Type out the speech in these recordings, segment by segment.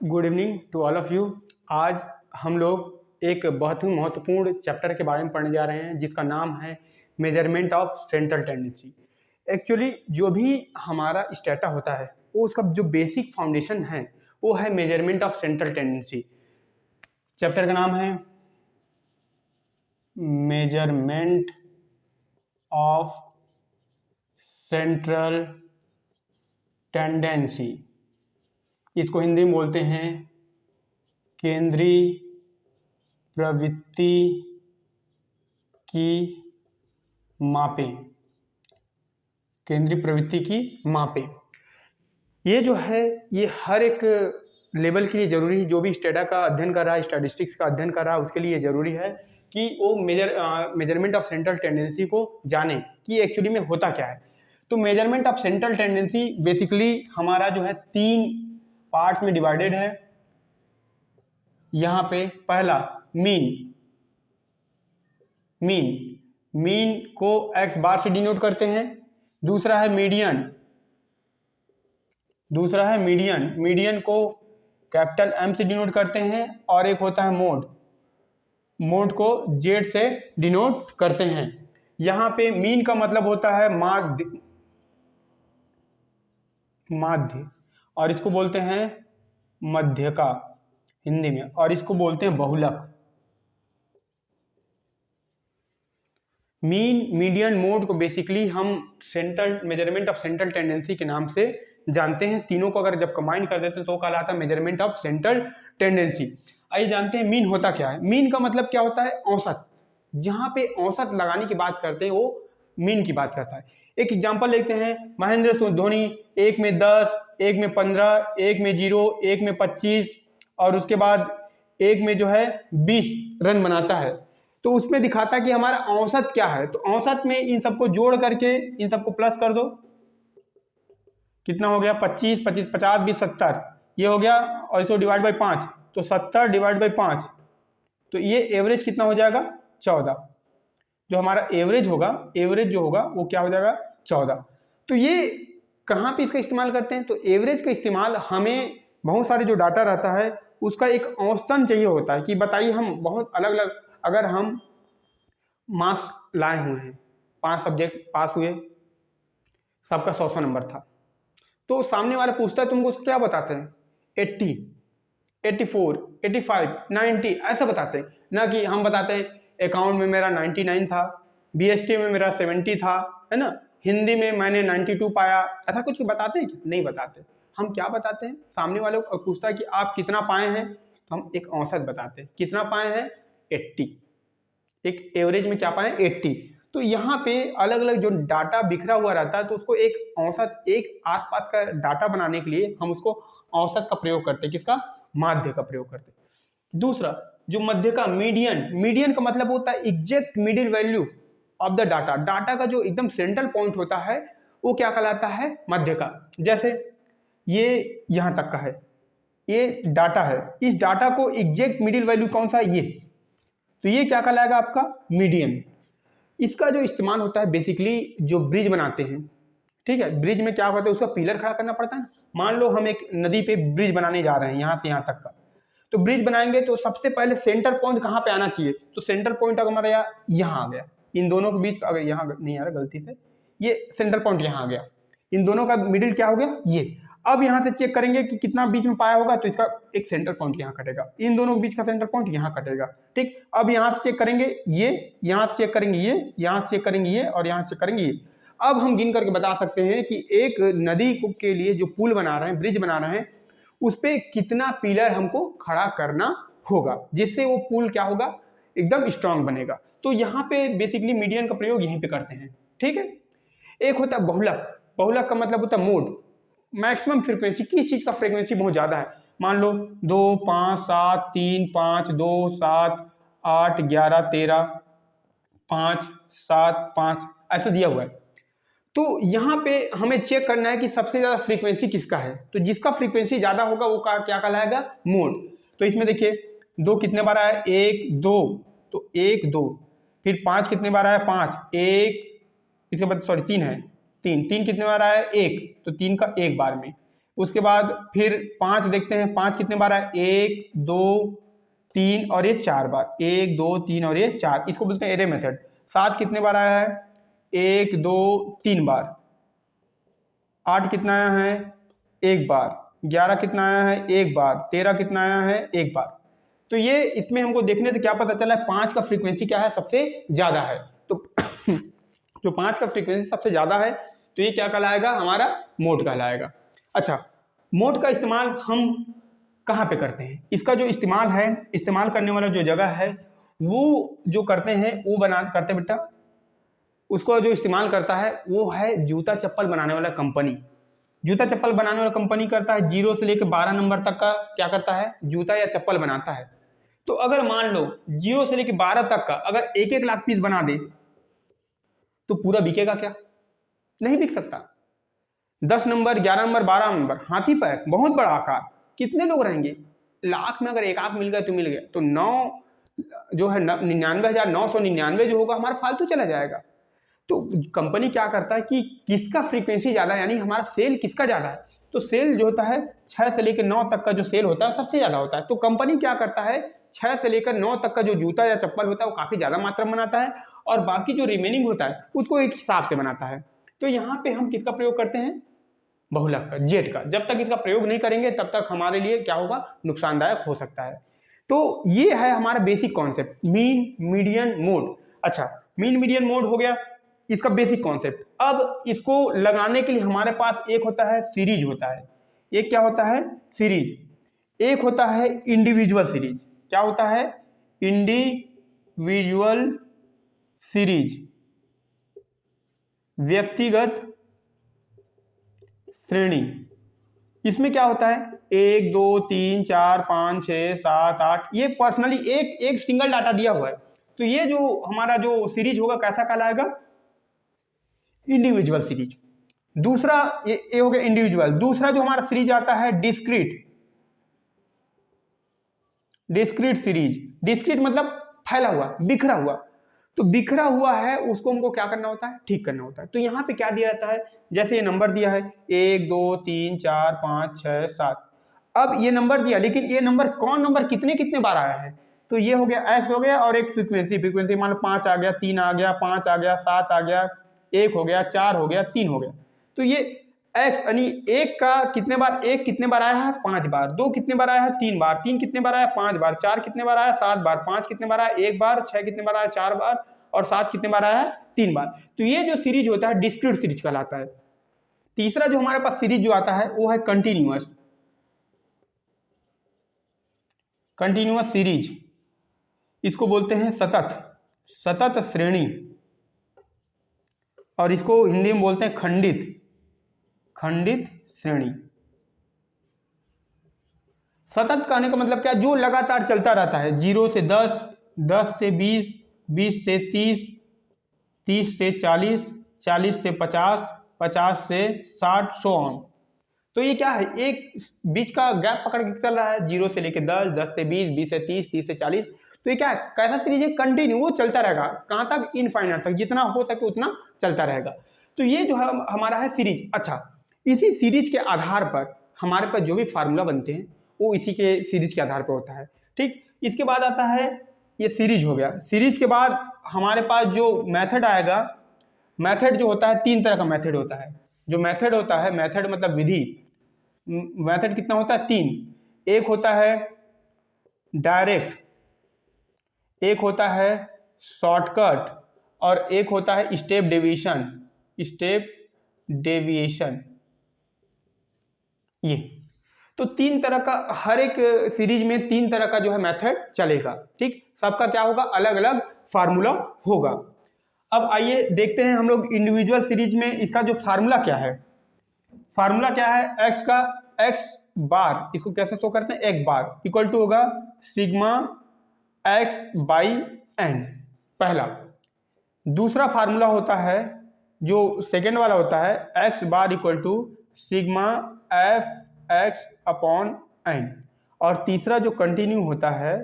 Good evening to all of you. आज हम लोग एक बहुत ही महत्वपूर्ण चैप्टर के बारे में पढ़ने जा रहे हैं जिसका नाम है measurement of central tendency. Actually जो भी हमारा स्टेटा होता है वो उसका जो बेसिक फाउंडेशन है वो है measurement of central tendency. Chapter का नाम है मेजरमेंट ऑफ सेंट्रल टेंडेंसी। इसको हिंदी में बोलते हैं केंद्रीय प्रवृत्ति की मापें। केंद्रीय प्रवृत्ति की मापें ये जो है ये हर एक लेवल के लिए ज़रूरी है। जो भी स्टेटा का अध्ययन कर रहा है, स्टैटिस्टिक्स का अध्ययन कर रहा है, उसके लिए ज़रूरी है कि वो मेजरमेंट ऑफ सेंट्रल टेंडेंसी को जाने कि एक्चुअली में होता क्या है। तो measurement of central tendency basically हमारा जो है 3 पार्ट्स में डिवाइडेड है। यहाँ पे पहला मीन को x बार से डिनोट करते हैं। दूसरा है मीडियन को कैपिटल M से डिनोट करते हैं। और एक होता है मोड को Z से डिनोट करते हैं। यहाँ पे मीन का मतलब होता है माध्य और इसको बोलते हैं मध्यका हिंदी में, और इसको बोलते हैं बहुलक। मीन, मीडियन, मोड को बेसिकली हम मेजरमेंट ऑफ सेंट्रल टेंडेंसी के नाम से जानते हैं। तीनों को अगर जब कंबाइन कर देते हैं तो कहलाता है मेजरमेंट ऑफ सेंट्रल टेंडेंसी। आइए जानते हैं मीन होता क्या है। मीन का मतलब क्या होता है? औसत। जहाँ पे औसत लगाने की बात करते हैं वो मीन की बात करता है। एक एग्जाम्पल लेते हैं, महेंद्र सिंह धोनी 1 में 10, 1 में 15, 1 में 0, 1 में 25 और उसके बाद 1 में जो है 20 रन बनाता है। तो उसमें दिखाता है कि हमारा औसत क्या है। तो औसत में इन सबको जोड़ करके इन सबको प्लस कर दो, कितना हो गया? 25, 25, 50, 20, 70 ये हो गया, और इसको डिवाइड बाई 5 तो 70 डिवाइड बाई 5 तो ये एवरेज कितना हो जाएगा? 14। जो हमारा एवरेज जो होगा वो क्या हो जाएगा? 14। तो ये कहाँ पे इसका इस्तेमाल करते हैं? तो एवरेज का इस्तेमाल हमें बहुत सारे जो डाटा रहता है उसका एक औसतन चाहिए होता है कि बताइए हम बहुत अलग अलग, अगर हम मार्क्स लाए हुए हैं, 5 सब्जेक्ट पास हुए, सबका 100 नंबर था, तो सामने वाला पूछता है तुमको उसको क्या बताते हैं? 80, 84, 85, 90 ऐसा बताते हैं ना। कि हम बताते हैं अकाउंट में मेरा 99 था, बीएसटी में मेरा 70 था, है ना, हिंदी में मैंने 92 पाया, ऐसा कुछ बताते हैं? नहीं बताते। हम क्या बताते हैं? सामने वाले को पूछता है कि आप कितना पाए हैं, तो हम एक औसत बताते हैं। कितना पाए हैं? 80। एक एवरेज में क्या पाए? 80। तो यहाँ पे अलग अलग जो डाटा बिखरा हुआ रहता है तो उसको एक औसत, एक आसपास का डाटा बनाने के लिए हम उसको औसत का प्रयोग करते हैं। किसका? माध्य का प्रयोग करते हैं। दूसरा जो मध्य का मीडियन का मतलब होता है exact middle value of the data का जो एकदम सेंट्रल पॉइंट होता है वो क्या कहलाता है? मध्य का। जैसे ये यहाँ तक का है, ये डाटा है, इस डाटा को एग्जैक्ट मिडिल वैल्यू कौन सा है? ये, तो ये क्या कहलाएगा? आपका मीडियन। इसका जो इस्तेमाल होता है बेसिकली जो ब्रिज बनाते हैं, ठीक है, ब्रिज में क्या होता है? उसका पिलर खड़ा करना पड़ता है ना। मान लो हम एक नदी पे ब्रिज बनाने जा रहे हैं यहाँ से यहाँ तक का, तो ब्रिज बनाएंगे तो सबसे पहले सेंटर पॉइंट कहाँ पे आना चाहिए? तो सेंटर पॉइंट अगर हमारा यहाँ आ गया, इन दोनों के बीच, अगर यहाँ नहीं आ रहा गलती से, ये सेंटर पॉइंट यहाँ आ गया, इन दोनों का मिडिल क्या हो गया? ये। अब यहाँ से चेक करेंगे कि कितना बीच में पाया होगा, तो इसका एक सेंटर पॉइंट यहाँ कटेगा, इन दोनों के बीच का सेंटर पॉइंट यहाँ कटेगा, ठीक। अब यहाँ से चेक करेंगे ये, यहाँ से चेक करेंगे ये, यहाँ से चेक करेंगे ये, और यहाँ से चेक करेंगे ये। अब हम गिन करके बता सकते हैं कि एक नदी के लिए जो पुल बना रहे हैं, ब्रिज बना रहे हैं, उस पर कितना पिलर हमको खड़ा करना होगा, जिससे वो पुल क्या होगा? एकदम स्ट्रांग बनेगा। तो यहाँ पे बेसिकली मीडियन का प्रयोग यहीं पे करते हैं, ठीक है। एक होता है बहुलक का मतलब होता है मोड। मैक्सिमम फ्रीक्वेंसी, किस चीज का फ्रीक्वेंसी बहुत ज्यादा है? मान लो 2, 5, 7, 3, 5, 2, 7, 8, 11, 13, 5, 7, 5 ऐसा दिया हुआ है। तो यहाँ पे हमें चेक करना है कि सबसे ज्यादा फ्रीक्वेंसी किसका है। तो जिसका फ्रीक्वेंसी ज्यादा होगा वो क्या कहलाएगा? मोड। तो इसमें देखिए 2 कितने बार आया? 1, 2, तो 1, 2। फिर 5 कितने बार आया? 5, 1, इसके बाद सॉरी 3 है, 3 कितने बार आया? 1, तो 3 का 1 बार में। उसके बाद फिर 5 देखते हैं, 5 कितने बार आया, 1 2 3 और ये 4 बार, 1 2 3 और ये 4, इसको बोलते हैं एरे मेथड। 7 कितने बार आया है, 1 2 3 बार। 8 कितना आया है, 1 बार। 11 कितना आया है, 1 बार। 13 कितना आया है, 1 बार। तो ये इसमें हमको देखने से क्या पता चला है, 5 का फ्रीक्वेंसी क्या है, सबसे ज्यादा है। तो जो 5 का फ्रीक्वेंसी सबसे ज्यादा है तो ये क्या कहलाएगा, हमारा मोड कहलाएगा। अच्छा, मोड का इस्तेमाल हम कहाँ पे करते हैं, इसका जो इस्तेमाल है, इस्तेमाल करने वाला जो जगह है वो जो करते हैं वो करते बेटा, उसको जो इस्तेमाल करता है वो है जूता चप्पल बनाने वाला कंपनी। जूता चप्पल बनाने वाला कंपनी करता है 0 से लेकर 12 नंबर तक का क्या करता है, जूता या चप्पल बनाता है। तो अगर मान लो 0 से लेकर 12 तक का अगर 1-1 लाख पीस बना दे तो पूरा बिकेगा क्या, नहीं बिक सकता। 10 नंबर, 11 नंबर, 12 नंबर, हाथी पैर, बहुत बड़ा आकार, कितने लोग रहेंगे, लाख में अगर 1 आख मिल गया तो मिल गया, तो 9 जो है 99,999 जो होगा हमारा फालतू चला जाएगा। तो कंपनी क्या करता है कि किसका फ्रीक्वेंसी ज़्यादा है, यानी हमारा सेल किसका ज़्यादा है, तो सेल जो होता है 6 से लेकर 9 तक का जो सेल होता है सबसे ज़्यादा होता है। तो कंपनी क्या करता है, 6 से लेकर 9 तक का जो जूता या चप्पल होता है वो काफ़ी ज़्यादा मात्रा में बनाता है, और बाकी जो रिमेनिंग होता है उसको एक हिसाब से बनाता है। तो यहाँ पे हम किसका प्रयोग करते हैं, बहुलक का, जेट का। जब तक इसका प्रयोग नहीं करेंगे तब तक हमारे लिए क्या होगा, नुकसानदायक हो सकता है। तो ये है हमारा basic concept, mean median mode. अच्छा, मीन मीडियन मोड हो गया इसका बेसिक कॉन्सेप्ट। अब इसको लगाने के लिए हमारे पास एक होता है सीरीज होता है, एक क्या होता है, सीरीज, एक होता है इंडिविजुअल सीरीज। क्या होता है, इंडिविजुअल सीरीज, व्यक्तिगत श्रेणी। इसमें क्या होता है, 1 2 3 4 5 6 7 8, ये पर्सनली एक एक सिंगल डाटा दिया हुआ है। तो ये जो हमारा जो सीरीज होगा कैसा कहलाएगा, इंडिविजुअल सीरीज। दूसरा ये हो गया इंडिविजुअल। दूसरा जो हमारा सीरीज आता है डिस्क्रीट, डिस्क्रीट सीरीज। डिस्क्रीट मतलब फैला हुआ, बिखरा हुआ। तो बिखरा हुआ है उसको हमको क्या करना होता है, ठीक करना होता है। तो यहाँ पे क्या दिया जाता है, जैसे ये नंबर दिया है 1 2 3 4 5 6 7, अब ये नंबर दिया, लेकिन ये नंबर कौन नंबर कितने कितने बार आया है, तो ये हो गया एक्स हो गया, और एक फ्रीक्वेंसी, फ्रीक्वेंसी मान लो 5 आ गया, 3 आ गया, 5 आ गया, 7 आ गया, 1 हो गया, 4 हो गया, 3 हो गया। तो ये एक्स यानी एक का कितने बार, एक कितने बार आया है, 5 बार। 2 कितने बार आया है, 3 बार। 3 कितने बार आया, 5 बार। 4 कितने बार आया, 7 बार। 5 कितने बार आया, 1 बार। 6 कितने बार आया, 4 बार। और 7 कितने बार आया है, 3 बार। तो ये जो सीरीज होता है डिस्क्रीट सीरीज कहलाता है। तीसरा जो हमारे पास सीरीज जो आता है वो है कंटिन्यूअस, कंटिन्यूअस सीरीज। इसको बोलते हैं सतत, सतत श्रेणी, और इसको हिंदी में बोलते हैं खंडित, खंडित श्रेणी। सतत कहने का मतलब क्या, जो लगातार चलता रहता है, 0 से 10, 10 से 20, 20 से 30, 30 से 40, 40 से 50, 50 से 60, 100 ऑन। तो ये क्या है, एक बीच का गैप पकड़ के चल रहा है, 0 से लेके 10, 10 से 20, 20 से 30, 30 से 40। तो ये क्या है, कैसा सीरीज है, कंटिन्यू, वो चलता रहेगा, कहाँ तक, इनफाइनाइट तक, जितना हो सके उतना चलता रहेगा। तो ये जो है हमारा है सीरीज। अच्छा, इसी सीरीज के आधार पर हमारे पास जो भी फार्मूला बनते हैं वो इसी के सीरीज के आधार पर होता है। ठीक, इसके बाद आता है, ये सीरीज हो गया। सीरीज के बाद हमारे पास जो मेथड आएगा, मेथड जो होता है 3 तरह का मेथड होता है। जो मेथड होता है, मेथड मतलब विधि, मेथड कितना होता है, 3। एक होता है डायरेक्ट, एक होता है शॉर्टकट, और एक होता है स्टेप डेविएशन, स्टेप डेविएशन। ये तो 3 तरह का, हर एक सीरीज में 3 तरह का जो है मेथड चलेगा। ठीक, सबका क्या होगा, अलग अलग फार्मूला होगा। अब आइए देखते हैं हम लोग इंडिविजुअल सीरीज में इसका जो फार्मूला क्या है। फार्मूला क्या है, एक्स का, एक्स बार, इसको कैसे शो करते हैं, एक्स बार इक्वल टू होगा सिग्मा एक्स बाई एन, पहला। दूसरा फार्मूला होता है जो सेकेंड वाला होता है, x bar equal to sigma f x upon n. और तीसरा जो कंटिन्यू होता है,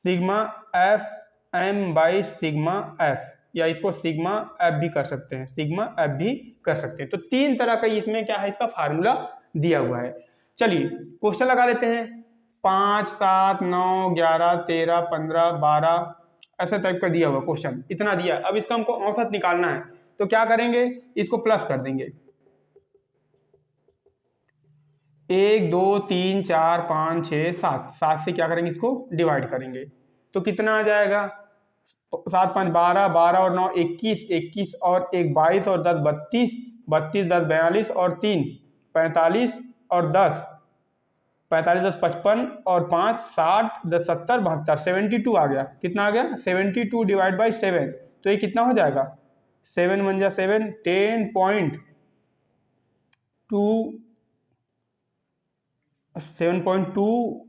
sigma f m by sigma f, या इसको सिग्मा एफ भी कर सकते हैं, सिग्मा एफ भी कर सकते हैं। तो 3 तरह का इसमें क्या है, इसका फार्मूला दिया हुआ है। चलिए क्वेश्चन लगा लेते हैं। 5, 7, 9, 11, 13, 15, 12 ऐसे टाइप का दिया हुआ क्वेश्चन, इतना दिया। अब इसका हमको औसत निकालना है, तो क्या करेंगे, इसको प्लस कर देंगे। 1, 2, 3, 4, 5, 6, 7, 7 से क्या करेंगे, इसको डिवाइड करेंगे तो कितना आ जाएगा, 7, 5, 12, 12 और 9 21, 21 और 1 22 और 10 32, 32 10 42 और 3 45 और 10 45 10 55 और 5 60 10 70 72 72 आ गया। कितना आ गया, 72 डिवाइड बाई 7, तो ये कितना हो जाएगा, 7 1 जा 7, 10.2 7.2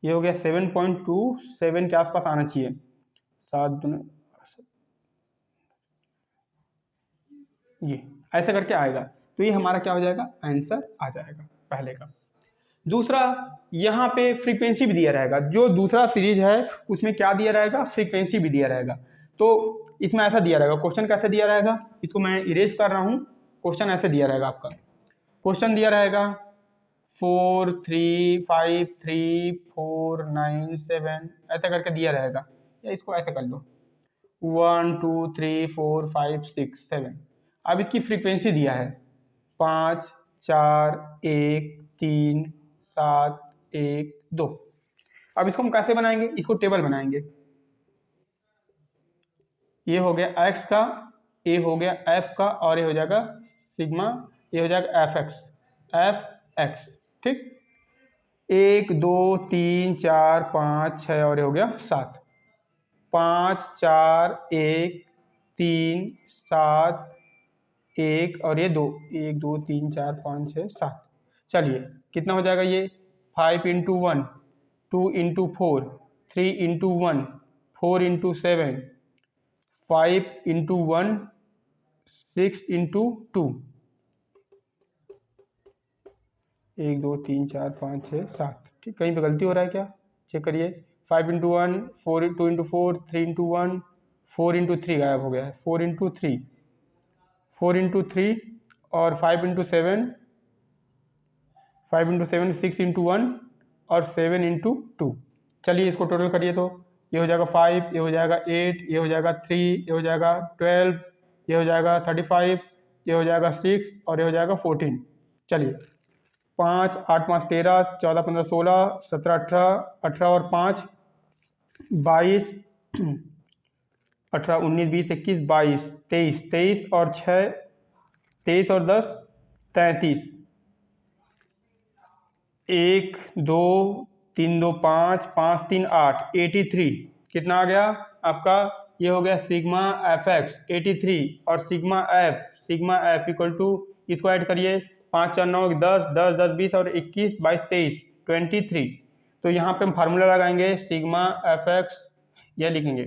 ये हो गया 7.27 के आसपास आना चाहिए। 7 ये ऐसे करके आएगा, तो ये हमारा क्या हो जाएगा, आंसर आ जाएगा पहले का। दूसरा, यहाँ पे फ्रीक्वेंसी भी दिया रहेगा, जो दूसरा सीरीज है उसमें क्या दिया रहेगा, फ्रीक्वेंसी भी दिया रहेगा। तो इसमें ऐसा दिया रहेगा, क्वेश्चन कैसे दिया रहेगा, इसको मैं इरेज कर रहा हूँ। क्वेश्चन ऐसे दिया रहेगा, आपका क्वेश्चन दिया रहेगा 4 3 5 3 4 9 7 ऐसा करके दिया रहेगा, या इसको ऐसे कर लो 1 2 3 4 5 6 7। अब इसकी फ्रीक्वेंसी दिया है 5 4 1 3 7 1 2। अब इसको हम कैसे बनाएंगे, इसको टेबल बनाएंगे। ये हो गया x का, ये हो गया f का, और ये हो जाएगा सिग्मा, ये हो जाएगा fx, ठीक। 1 2 3 4 5 6 और ये हो गया 7, 5 4 1 3 7 1 और ये 2, 1 2 3 4 5 6 7। चलिए कितना हो जाएगा ये, 5 × 1 2 × 4 3 × 1 4 × 7 5 × 1 6 × 2 1 2 3 4 5 6 7, ठीक। कहीं पे गलती हो रहा है क्या, चेक करिए। 5 × 1 4 2 × 4 3 × 1 4 × 3 गायब हो गया है, 4 × 3 4 × 3 और 5 × 7 5 × 7 6 × 1 और 7 × 2। चलिए इसको टोटल करिए, तो ये हो जाएगा 5, ये हो जाएगा 8, ये हो जाएगा 3, ये हो जाएगा 12, ये हो जाएगा 35, ये हो जाएगा 6 और ये हो जाएगा 14। चलिए 5 8 5 13 14 15 16 17 18 18 और 5 22 18 19 20 21 22 23 23 और 6 23 और 10 33 1 2 3 2 5 5 3 8 83। कितना आ गया आपका, ये हो गया सिग्मा fx 83 और सिग्मा f इक्वल टू, इसको ऐड करिए 5 4 9 10 10 10 20 और 21 22 23 23। तो यहाँ पे हम फार्मूला लगाएंगे सिग्मा fx, यह लिखेंगे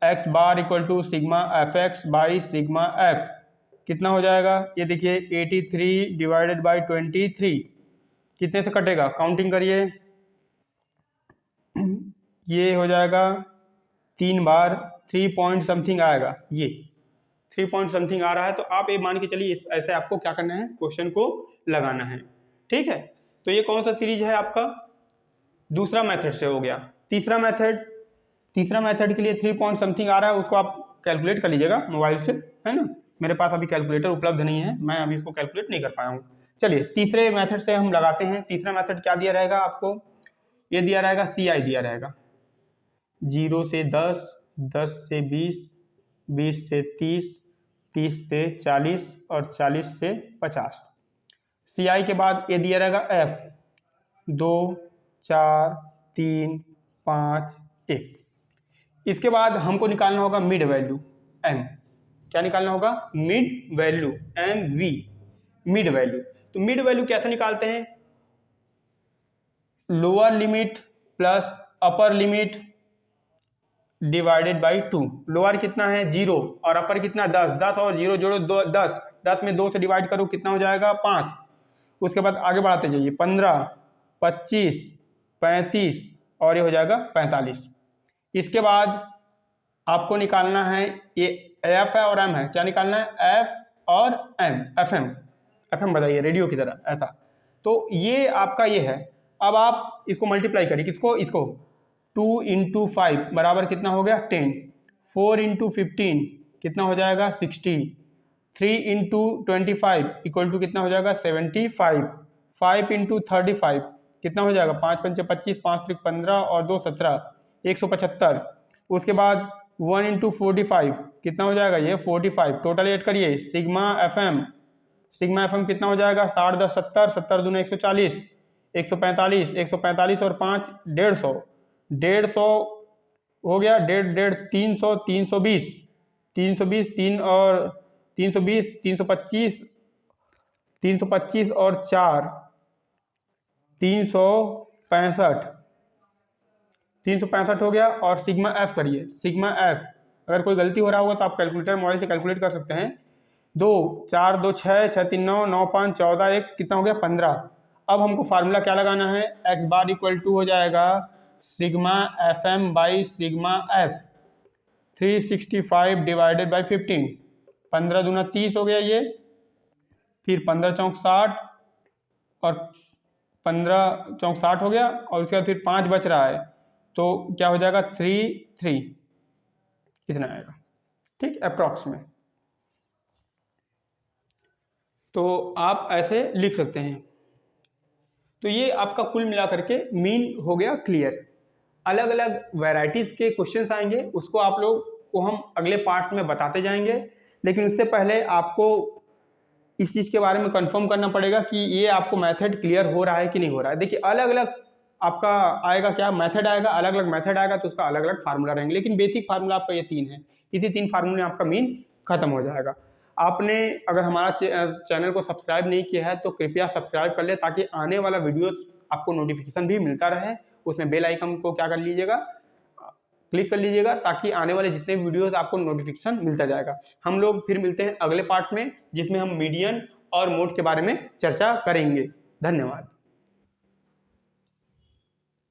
x bar equal to sigma fx by sigma f। कितना हो जाएगा, ये देखिए 83 डिवाइडेड बाई 23 कितने से कटेगा, काउंटिंग करिए। ये हो जाएगा 3 बार 3 पॉइंट समथिंग आएगा, ये 3 पॉइंट समथिंग आ रहा है। तो आप ये मान के चलिए, ऐसे आपको क्या करना है, क्वेश्चन को लगाना है, ठीक है। तो ये कौन सा सीरीज है आपका, दूसरा मेथड से हो गया। तीसरा मेथड के लिए 3 पॉइंट समथिंग आ रहा है, उसको आप कैलकुलेट कर लीजिएगा मोबाइल से, है ना। मेरे पास अभी कैलकुलेटर उपलब्ध नहीं है, मैं अभी इसको कैलकुलेट नहीं कर पाया हूँ। चलिए तीसरे मेथड से हम लगाते हैं। तीसरा मेथड क्या दिया रहेगा आपको, ये दिया रहेगा CI दिया रहेगा 0 से 10, 10 से 20, 20 से 30, 30 से 40 और 40 से 50। CI के बाद ये दिया रहेगा F 2 4 3 5 1। इसके बाद हमको निकालना होगा मिड वैल्यू M। क्या निकालना होगा, mid value MV, mid value. तो मिड वैल्यू कैसे निकालते हैं, lower limit plus upper limit divided by 2। Lower कितना है 0 और अपर कितना 10, 10 और 0 जोड़ो 10, 10 में 2 से डिवाइड करो कितना हो जाएगा 5। उसके बाद आगे बढ़ाते जाइए 15 25 35 और ये हो जाएगा 45। इसके बाद आपको निकालना है, ये F है और M है, क्या निकालना है F और M, FM। FM बताइए, रेडियो की तरह ऐसा। तो ये आपका ये है। अब आप इसको मल्टीप्लाई करिए, किसको, इसको। 2 × 5 बराबर कितना हो गया 10, 4 × 15 कितना हो जाएगा 60, 3 × 25 इक्वल टू कितना हो जाएगा 75, 5 × 35 कितना हो जाएगा 5 × 5 25, 5 × 15 और 2 17, 175। उसके बाद 1 × 45 कितना हो जाएगा ये 45, टोटल ऐड करिए। सिग्मा एफएम कितना हो जाएगा 60 10 70, 70 दूना 140, 145, 145 और 5 150, 150 हो गया, 1.5 300, 320, 320 3 और 320, 325, 325 और 4 365, 365 हो गया। और सिग्मा एफ करिए, सिग्मा एफ अगर कोई गलती हो रहा होगा तो आप कैलकुलेटर मोबाइल से कैलकुलेट कर सकते हैं। 2 4 2 6 6 3 9 9 5 14 1 कितना हो गया 15। अब हमको फार्मूला क्या लगाना है, एक्स बार इक्वल टू हो जाएगा sigma f m by sigma f, 365 divided by 15, 15 दूना 30 हो गया ये, फिर 15 चौक 60 और 15 चौक 60 हो गया, और उसके बाद फिर 5 बच रहा है तो क्या हो जाएगा 3 इतना आएगा, ठीक, अप्रॉक्स में। तो आप ऐसे लिख सकते हैं। तो ये आपका कुल मिलाकर के मीन हो गया क्लियर। अलग अलग वैरायटीज के क्वेश्चंस आएंगे, उसको आप लोग को हम अगले पार्ट्स में बताते जाएंगे, लेकिन उससे पहले आपको इस चीज़ के बारे में कंफर्म करना पड़ेगा कि ये आपको मेथड क्लियर हो रहा है कि नहीं हो रहा है। देखिए अलग अलग आपका आएगा, क्या मेथड आएगा, अलग अलग मेथड आएगा तो उसका अलग अलग फार्मूला रहेंगे, लेकिन बेसिक फार्मूला आपका ये 3 है। इसी 3 फार्मूले में आपका मीन खत्म हो जाएगा। आपने अगर हमारा चैनल को सब्सक्राइब नहीं किया है तो कृपया सब्सक्राइब कर ले, ताकि आने वाला वीडियो आपको नोटिफिकेशन भी मिलता रहे। उसमें बेल आइकन को क्या कर लीजिएगा, क्लिक कर लीजिएगा, ताकि आने वाले जितने वीडियोस आपको नोटिफिकेशन मिलता जाएगा। हम लोग फिर मिलते हैं अगले पार्ट्स में, जिसमें हम मीडियन और मोड के बारे में चर्चा करेंगे। धन्यवाद।